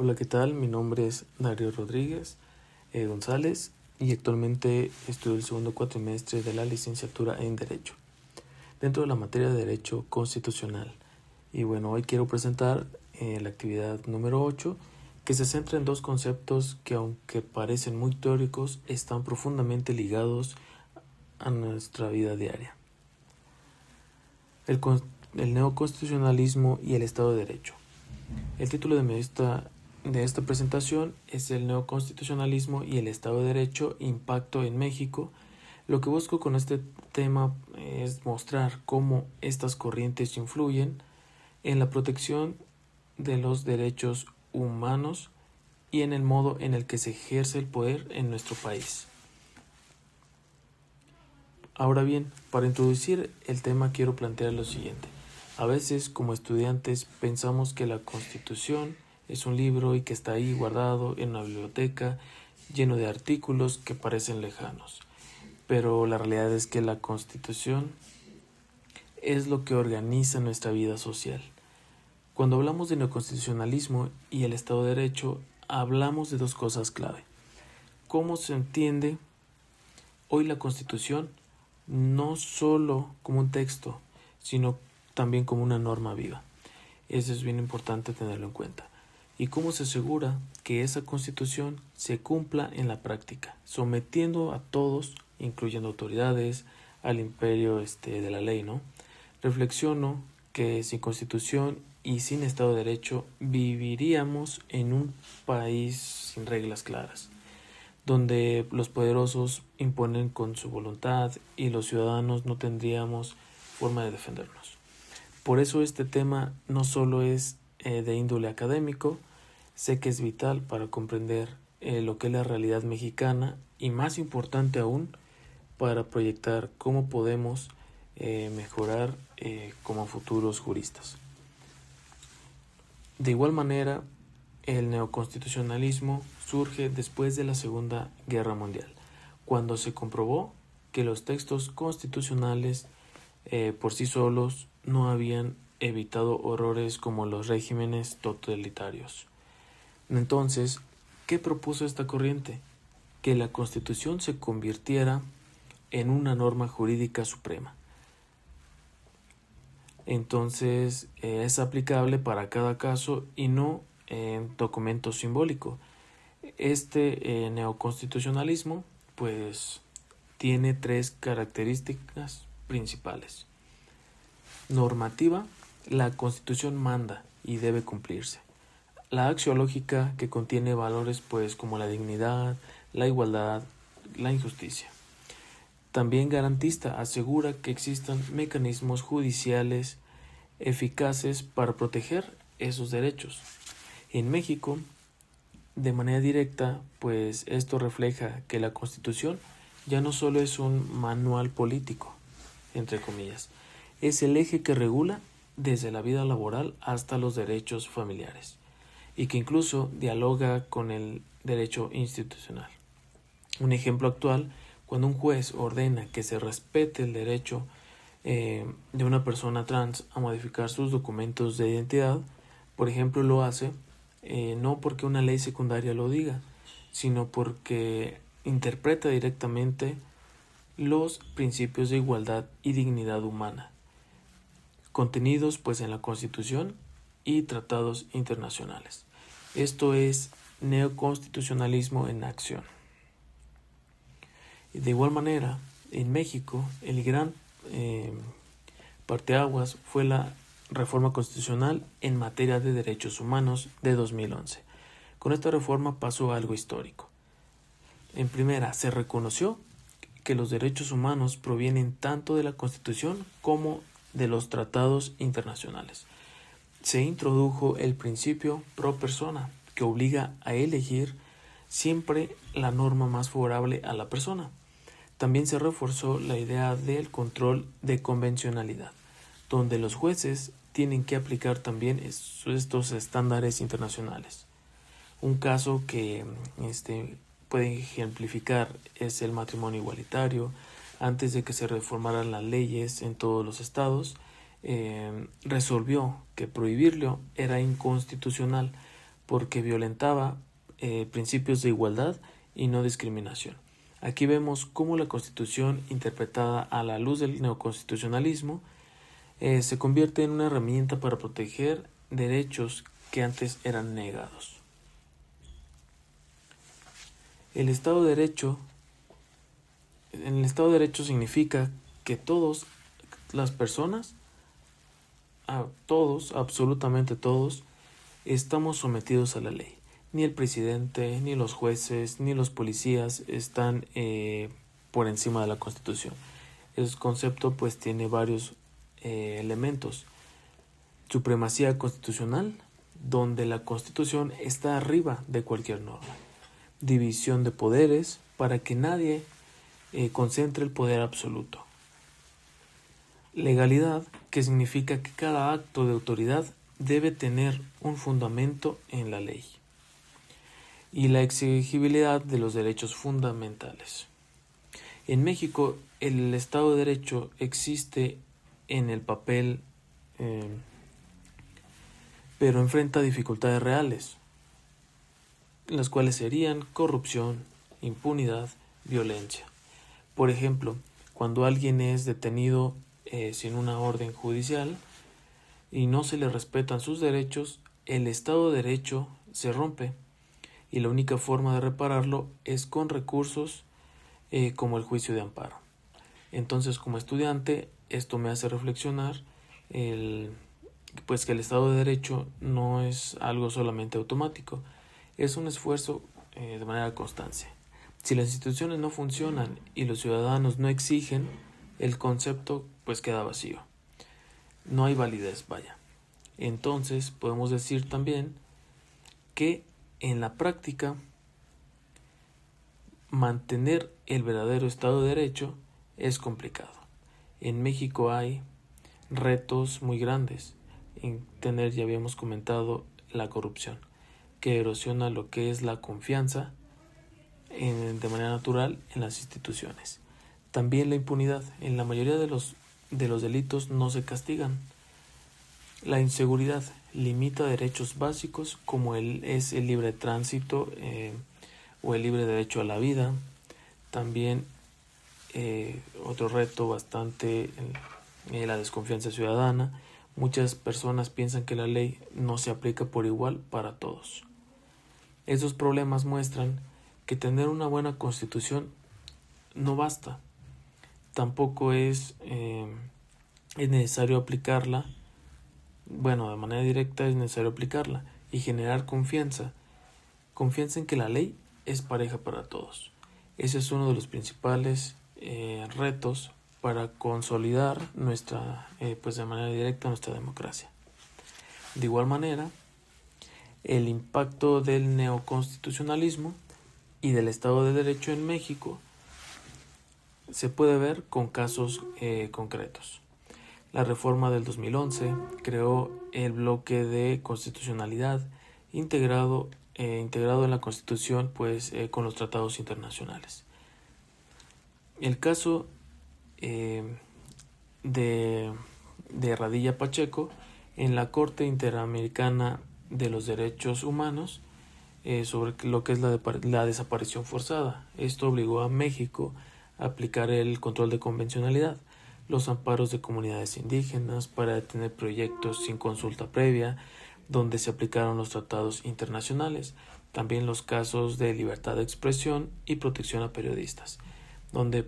Hola, ¿qué tal? Mi nombre es Darío Rodríguez González y actualmente estudio el segundo cuatrimestre de la licenciatura en Derecho, dentro de la materia de Derecho Constitucional. Y bueno, hoy quiero presentar la actividad número 8, que se centra en dos conceptos que, aunque parecen muy teóricos, están profundamente ligados a nuestra vida diaria: el neoconstitucionalismo y el Estado de Derecho. El título de esta presentación es el neoconstitucionalismo y el Estado de Derecho, impacto en México. Lo que busco con este tema es mostrar cómo estas corrientes influyen en la protección de los derechos humanos y en el modo en el que se ejerce el poder en nuestro país. Ahora bien, para introducir el tema quiero plantear lo siguiente. A veces, como estudiantes, pensamos que la Constitución es un libro y que está ahí guardado en una biblioteca, lleno de artículos que parecen lejanos. Pero la realidad es que la Constitución es lo que organiza nuestra vida social. Cuando hablamos de neoconstitucionalismo y el Estado de Derecho, hablamos de dos cosas clave. ¿Cómo se entiende hoy la Constitución? No solo como un texto, sino también como una norma viva. Eso es bien importante tenerlo en cuenta. ¿Y cómo se asegura que esa Constitución se cumpla en la práctica, sometiendo a todos, incluyendo autoridades, al imperio de la ley, ¿no? Reflexiono que sin Constitución y sin Estado de Derecho viviríamos en un país sin reglas claras, donde los poderosos imponen con su voluntad y los ciudadanos no tendríamos forma de defendernos. Por eso este tema no solo es de índole académico, sé que es vital para comprender lo que es la realidad mexicana y, más importante aún, para proyectar cómo podemos mejorar como futuros juristas. De igual manera, el neoconstitucionalismo surge después de la Segunda Guerra Mundial, cuando se comprobó que los textos constitucionales por sí solos no habían evitado horrores como los regímenes totalitarios. Entonces, ¿qué propuso esta corriente? Que la Constitución se convirtiera en una norma jurídica suprema. Entonces, es aplicable para cada caso y no en documento simbólico. Este neoconstitucionalismo pues tiene tres características principales. Normativa: la Constitución manda y debe cumplirse. La axiológica, que contiene valores pues como la dignidad, la igualdad, la injusticia. También garantista, asegura que existan mecanismos judiciales eficaces para proteger esos derechos. En México, de manera directa, pues esto refleja que la Constitución ya no solo es un manual político, entre comillas, es el eje que regula desde la vida laboral hasta los derechos familiares, y que incluso dialoga con el derecho institucional. Un ejemplo actual: cuando un juez ordena que se respete el derecho de una persona trans a modificar sus documentos de identidad, por ejemplo, lo hace no porque una ley secundaria lo diga, sino porque interpreta directamente los principios de igualdad y dignidad humana, contenidos pues en la Constitución y tratados internacionales. Esto es neoconstitucionalismo en acción. De igual manera, en México, el gran parteaguas fue la reforma constitucional en materia de derechos humanos de 2011. Con esta reforma pasó algo histórico. En primera, se reconoció que los derechos humanos provienen tanto de la Constitución como de los tratados internacionales. Se introdujo el principio pro persona, que obliga a elegir siempre la norma más favorable a la persona. También se reforzó la idea del control de convencionalidad, donde los jueces tienen que aplicar también estos estándares internacionales. Un caso que puede ejemplificar es el matrimonio igualitario. Antes de que se reformaran las leyes en todos los estados, resolvió que prohibirlo era inconstitucional porque violentaba principios de igualdad y no discriminación. Aquí vemos cómo la Constitución, interpretada a la luz del neoconstitucionalismo, se convierte en una herramienta para proteger derechos que antes eran negados. En el Estado de Derecho significa que todas las personas, absolutamente todos, estamos sometidos a la ley. Ni el presidente, ni los jueces, ni los policías están por encima de la Constitución. El concepto pues tiene varios elementos. Supremacía constitucional, donde la Constitución está arriba de cualquier norma. División de poderes, para que nadie concentre el poder absoluto. Legalidad, que significa que cada acto de autoridad debe tener un fundamento en la ley. Y la exigibilidad de los derechos fundamentales. En México, el Estado de Derecho existe en el papel, pero enfrenta dificultades reales, las cuales serían corrupción, impunidad, violencia. Por ejemplo, cuando alguien es detenido sin una orden judicial y no se le respetan sus derechos, el Estado de Derecho se rompe y la única forma de repararlo es con recursos como el juicio de amparo. Entonces, como estudiante, esto me hace reflexionar pues que el Estado de Derecho no es algo solamente automático, es un esfuerzo de manera constante. Si las instituciones no funcionan y los ciudadanos no exigen, el concepto pues queda vacío. No hay validez, vaya. Entonces podemos decir también que en la práctica mantener el verdadero Estado de Derecho es complicado. En México hay retos muy grandes en tener, ya habíamos comentado, la corrupción, que erosiona lo que es la confianza de manera natural en las instituciones. También la impunidad. En la mayoría de los delitos no se castigan. La inseguridad limita derechos básicos como es el libre tránsito o el libre derecho a la vida. También otro reto bastante, la desconfianza ciudadana. Muchas personas piensan que la ley no se aplica por igual para todos. Esos problemas muestran que tener una buena constitución no basta. Tampoco es necesario aplicarla. Bueno, de manera directa es necesario aplicarla y generar confianza. Confianza en que la ley es pareja para todos. Ese es uno de los principales retos para consolidar pues de manera directa nuestra democracia. De igual manera, el impacto del neoconstitucionalismo y del Estado de Derecho en México se puede ver con casos concretos. La reforma del 2011 creó el bloque de constitucionalidad integrado en la Constitución con los tratados internacionales. El caso de Radilla Pacheco en la Corte Interamericana de los Derechos Humanos sobre lo que es la desaparición forzada. Esto obligó a México a aplicar el control de convencionalidad, los amparos de comunidades indígenas para detener proyectos sin consulta previa, donde se aplicaron los tratados internacionales, también los casos de libertad de expresión y protección a periodistas, donde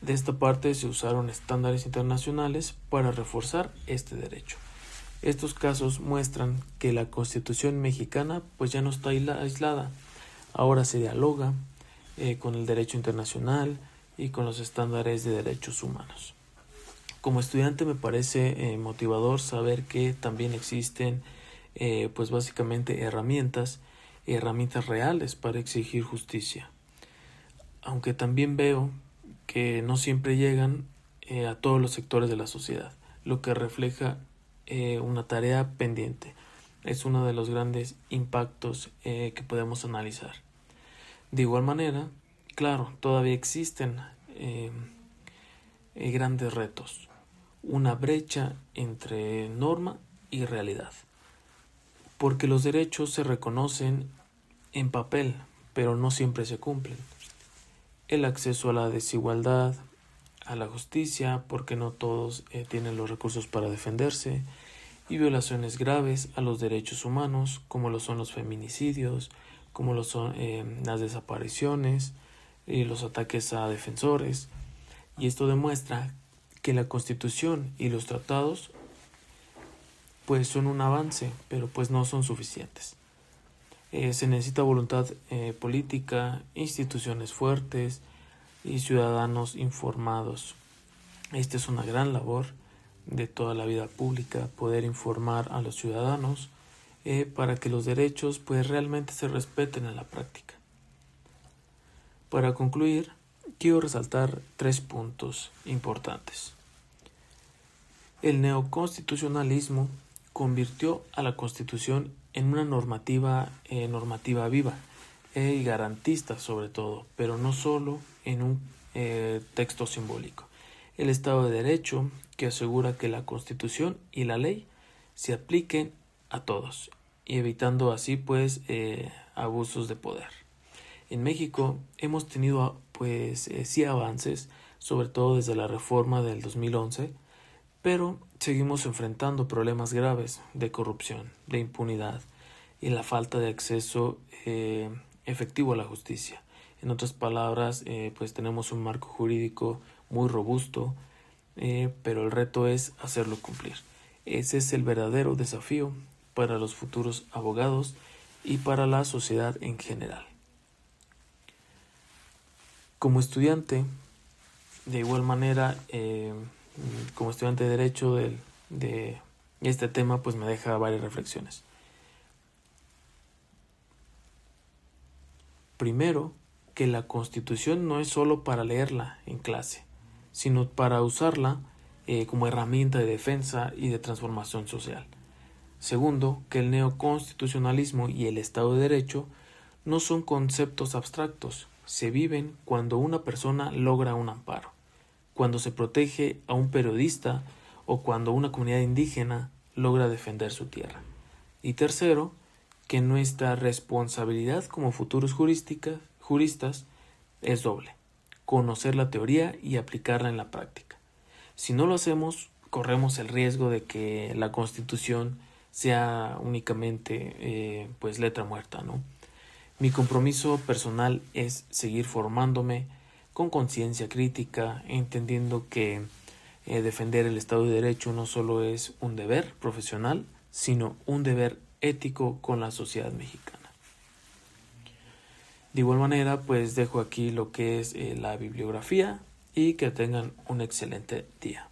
de esta parte se usaron estándares internacionales para reforzar este derecho. Estos casos muestran que la Constitución mexicana pues ya no está aislada, ahora se dialoga con el derecho internacional y con los estándares de derechos humanos. Como estudiante me parece motivador saber que también existen pues básicamente herramientas reales para exigir justicia, aunque también veo que no siempre llegan a todos los sectores de la sociedad, lo que refleja una tarea pendiente. Es uno de los grandes impactos que podemos analizar. De igual manera, claro, todavía existen grandes retos, una brecha entre norma y realidad. Porque los derechos se reconocen en papel, pero no siempre se cumplen. El acceso a la desigualdad, a la justicia, porque no todos tienen los recursos para defenderse, y violaciones graves a los derechos humanos, como lo son los feminicidios, como lo son las desapariciones y los ataques a defensores. Y esto demuestra que la Constitución y los tratados pues son un avance, pero pues no son suficientes. Se necesita voluntad política, instituciones fuertes y ciudadanos informados. Esta es una gran labor de toda la vida pública, poder informar a los ciudadanos para que los derechos pues realmente se respeten en la práctica. Para concluir, quiero resaltar 3 puntos importantes. El neoconstitucionalismo convirtió a la Constitución en una normativa viva y garantista sobre todo, pero no solo en un texto simbólico. El Estado de Derecho, que asegura que la Constitución y la ley se apliquen a todos, y evitando así pues abusos de poder. En México hemos tenido sí avances, sobre todo desde la reforma del 2011, pero seguimos enfrentando problemas graves de corrupción, de impunidad y la falta de acceso efectivo a la justicia. En otras palabras, pues tenemos un marco jurídico muy robusto, pero el reto es hacerlo cumplir. Ese es el verdadero desafío para los futuros abogados y para la sociedad en general. Como estudiante, de igual manera, como estudiante de Derecho de este tema, pues me deja varias reflexiones. Primero, que la Constitución no es solo para leerla en clase, sino para usarla como herramienta de defensa y de transformación social. Segundo, que el neoconstitucionalismo y el Estado de Derecho no son conceptos abstractos, se viven cuando una persona logra un amparo, cuando se protege a un periodista o cuando una comunidad indígena logra defender su tierra. Y tercero, que nuestra responsabilidad como futuros juristas es doble: conocer la teoría y aplicarla en la práctica. Si no lo hacemos, corremos el riesgo de que la Constitución sea únicamente pues letra muerta, ¿no? Mi compromiso personal es seguir formándome con conciencia crítica, entendiendo que defender el Estado de Derecho no solo es un deber profesional, sino un deber ético con la sociedad mexicana. De igual manera, pues dejo aquí lo que es la bibliografía y que tengan un excelente día.